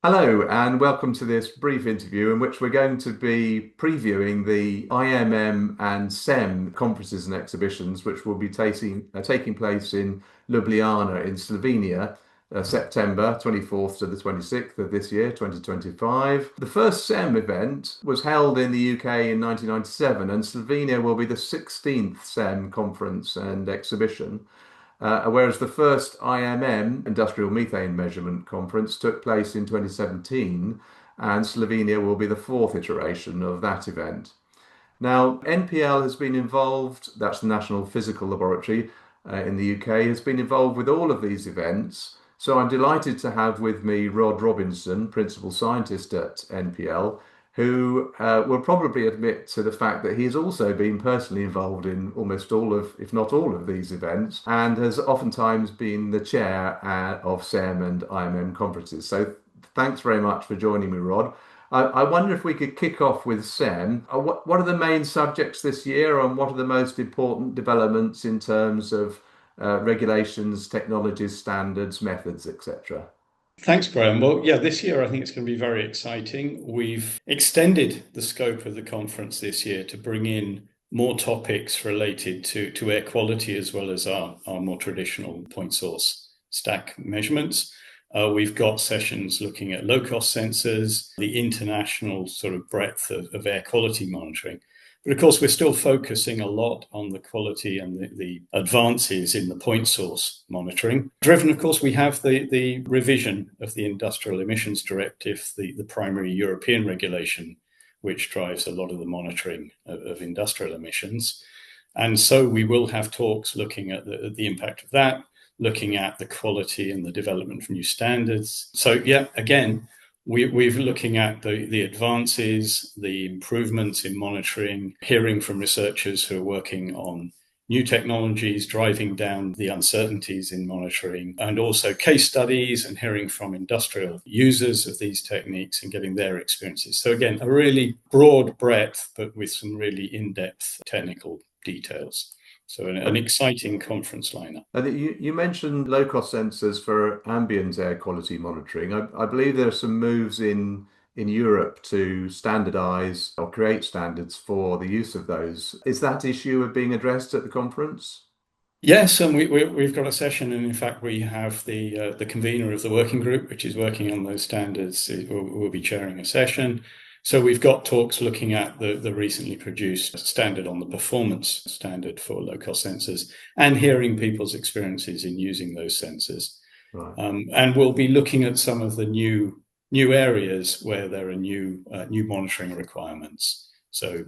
Hello, and welcome to this brief interview in which we're going to be previewing the IMM and CEM conferences and exhibitions, which will be taking place in Ljubljana in Slovenia, September 24th to the 26th of this year, 2025. The first CEM event was held in the UK in 1997, and Slovenia will be the 16th CEM conference and exhibition. Whereas the first IMM, Industrial Methane Measurement Conference, took place in 2017, and Slovenia will be the fourth iteration of that event. Now, NPL has been involved, that's the National Physical Laboratory in the UK, has been involved with all of these events. So I'm delighted to have with me Rod Robinson, Principal Scientist at NPL, who will probably admit to the fact that he's also been personally involved in almost all of, if not all of these events, and has oftentimes been the chair of CEM and IMM conferences. So thanks very much for joining me, Rod. I wonder if we could kick off with CEM. What are the main subjects this year, and what are the most important developments in terms of regulations, technologies, standards, methods, etc.? Thanks, Graham. Well, yeah, this year I think it's going to be very exciting. We've extended the scope of the conference this year to bring in more topics related to air quality as well as our more traditional point source stack measurements. We've got sessions looking at low-cost sensors, the international sort of breadth of air quality monitoring. But of course, we're still focusing a lot on the quality and the advances in the point source monitoring. Driven, of course, we have the revision of the Industrial Emissions Directive, the primary European regulation, which drives a lot of the monitoring of industrial emissions. And so we will have talks looking at the impact of that, looking at the quality and the development of new standards. So yeah, again, we're looking at the advances, the improvements in monitoring, hearing from researchers who are working on new technologies, driving down the uncertainties in monitoring, and also case studies and hearing from industrial users of these techniques and getting their experiences. So again, a really broad breadth, but with some really in-depth technical details. So an exciting conference lineup. And you mentioned low-cost sensors for ambient air quality monitoring. I believe there are some moves in Europe to standardize or create standards for the use of those. Is that issue being addressed at the conference? Yes, and we've got a session, and in fact, we have the convener of the working group, which is working on those standards. We'll be chairing a session. So we've got talks looking at the recently produced standard on the performance standard for low-cost sensors and hearing people's experiences in using those sensors. Right. And we'll be looking at some of the new areas where there are new monitoring requirements. So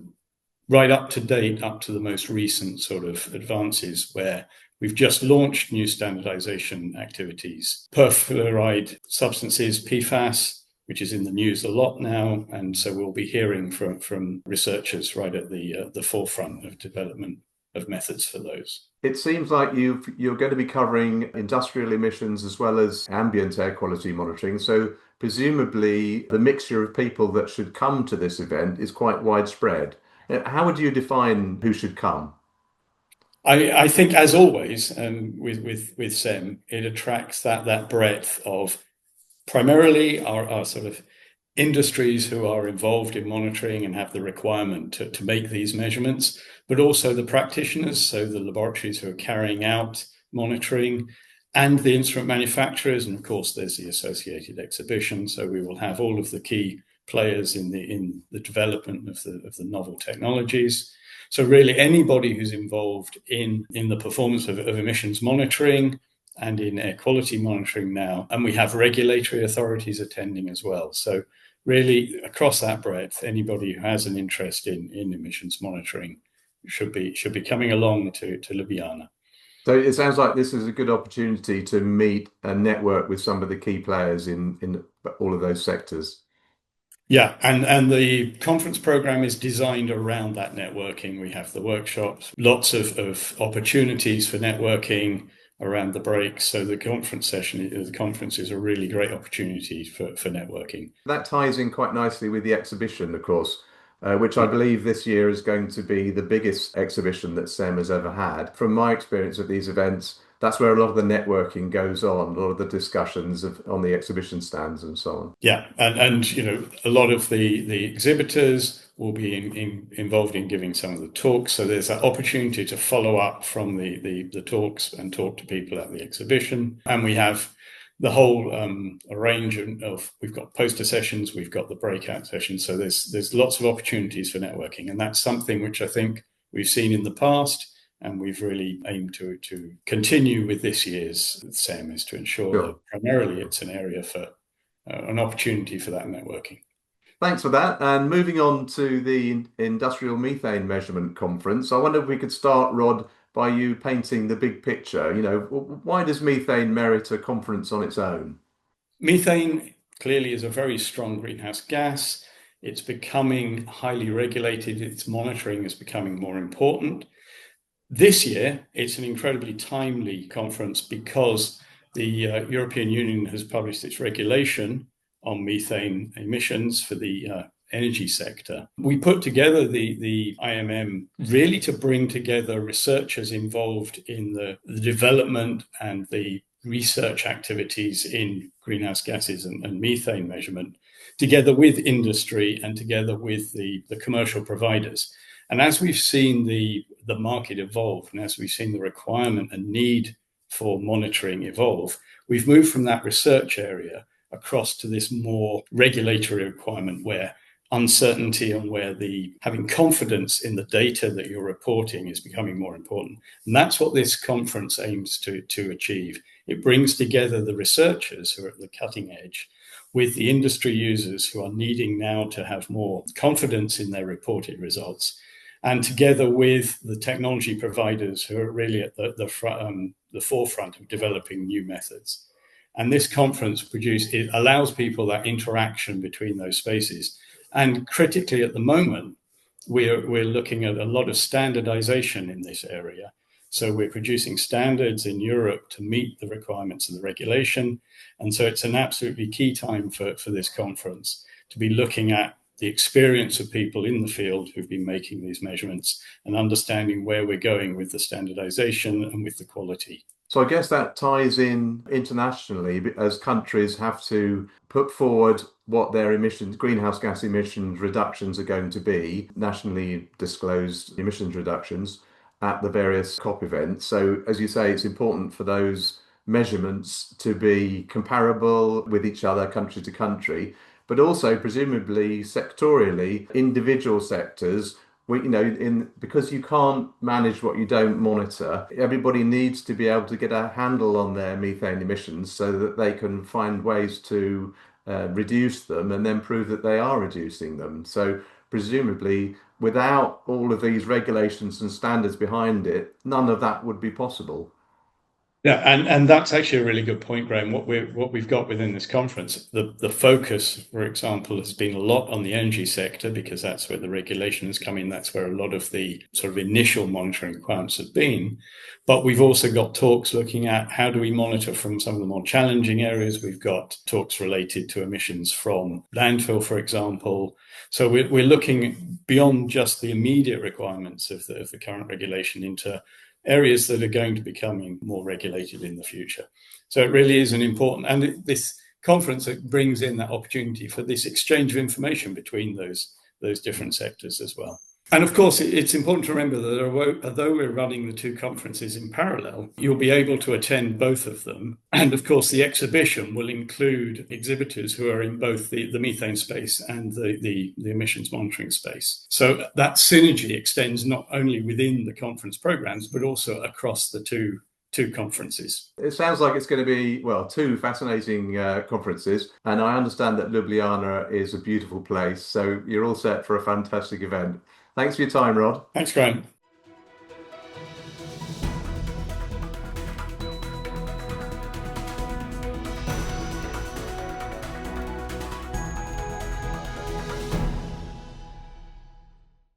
right up to date, up to the most recent sort of advances where we've just launched new standardization activities. Perfluoride substances, PFAS, which is in the news a lot now. And so we'll be hearing from researchers right at the forefront of development of methods for those. It seems like you're going to be covering industrial emissions as well as ambient air quality monitoring. So presumably the mixture of people that should come to this event is quite widespread. How would you define who should come? I think, as always, with CEM, it attracts that breadth of primarily our sort of industries who are involved in monitoring and have the requirement to make these measurements, but also the practitioners, so the laboratories who are carrying out monitoring, and the instrument manufacturers, and of course there's the associated exhibition. So we will have all of the key players in the development of the novel technologies. So really anybody who's involved in the performance of emissions monitoring and in air quality monitoring now, and we have regulatory authorities attending as well. So really across that breadth, anybody who has an interest in emissions monitoring should be coming along to Ljubljana. So it sounds like this is a good opportunity to meet and network with some of the key players in all of those sectors. Yeah, and the conference program is designed around that networking. We have the workshops, lots of opportunities for networking around the breaks. So the conference is a really great opportunity for networking. That ties in quite nicely with the exhibition, of course, which I believe this year is going to be the biggest exhibition that CEM has ever had. From my experience of these events, that's where a lot of the networking goes on, a lot of the discussions on the exhibition stands and so on. Yeah, and a lot of the exhibitors will be involved in giving some of the talks. So there's that opportunity to follow up from the talks and talk to people at the exhibition. And we have the whole range of we've got poster sessions, we've got the breakout sessions. So there's lots of opportunities for networking, and that's something which I think we've seen in the past. And we've really aimed to continue with this year's CEM, is to ensure that primarily it's an area for an opportunity for that networking. Thanks for that. And moving on to the Industrial Methane Measurement Conference, I wonder if we could start, Rod, by you painting the big picture. Why does methane merit a conference on its own? Methane clearly is a very strong greenhouse gas. It's becoming highly regulated. Its monitoring is becoming more important. This year, it's an incredibly timely conference because the European Union has published its regulation on methane emissions for the energy sector. We put together the IMM really to bring together researchers involved in the development and the research activities in greenhouse gases and methane measurement, together with industry and together with the commercial providers. And as we've seen the market evolve, and as we've seen the requirement and need for monitoring evolve, we've moved from that research area across to this more regulatory requirement where uncertainty and where having confidence in the data that you're reporting is becoming more important. And that's what this conference aims to achieve. It brings together the researchers who are at the cutting edge with the industry users who are needing now to have more confidence in their reported results, and together with the technology providers who are really at the forefront of developing new methods. And this conference allows people that interaction between those spaces. And critically at the moment, we're looking at a lot of standardization in this area. So we're producing standards in Europe to meet the requirements of the regulation. And so it's an absolutely key time for this conference to be looking at the experience of people in the field who've been making these measurements and understanding where we're going with the standardization and with the quality. So I guess that ties in internationally as countries have to put forward what their greenhouse gas emissions reductions are going to be, nationally disclosed emissions reductions at the various COP events. So as you say, it's important for those measurements to be comparable with each other, country to country, but also presumably sectorially, individual sectors. Because you can't manage what you don't monitor, everybody needs to be able to get a handle on their methane emissions so that they can find ways to reduce them and then prove that they are reducing them. So presumably, without all of these regulations and standards behind it, none of that would be possible. Yeah, and that's actually a really good point, Graham. What we've got within this conference, the focus, for example, has been a lot on the energy sector because that's where the regulation has come in. That's where a lot of the sort of initial monitoring requirements have been. But we've also got talks looking at how do we monitor from some of the more challenging areas. We've got talks related to emissions from landfill, for example. So we're looking beyond just the immediate requirements of the current regulation into areas that are going to be becoming more regulated in the future. So it really is an important, and this conference brings in that opportunity for this exchange of information between those different sectors as well. And of course, it's important to remember that although we're running the two conferences in parallel, you'll be able to attend both of them. And of course, the exhibition will include exhibitors who are in both the methane space and the emissions monitoring space. So that synergy extends not only within the conference programs, but also across the two conferences. It sounds like it's going to be, well, two fascinating conferences. And I understand that Ljubljana is a beautiful place. So you're all set for a fantastic event. Thanks for your time, Rod. Thanks, Graham.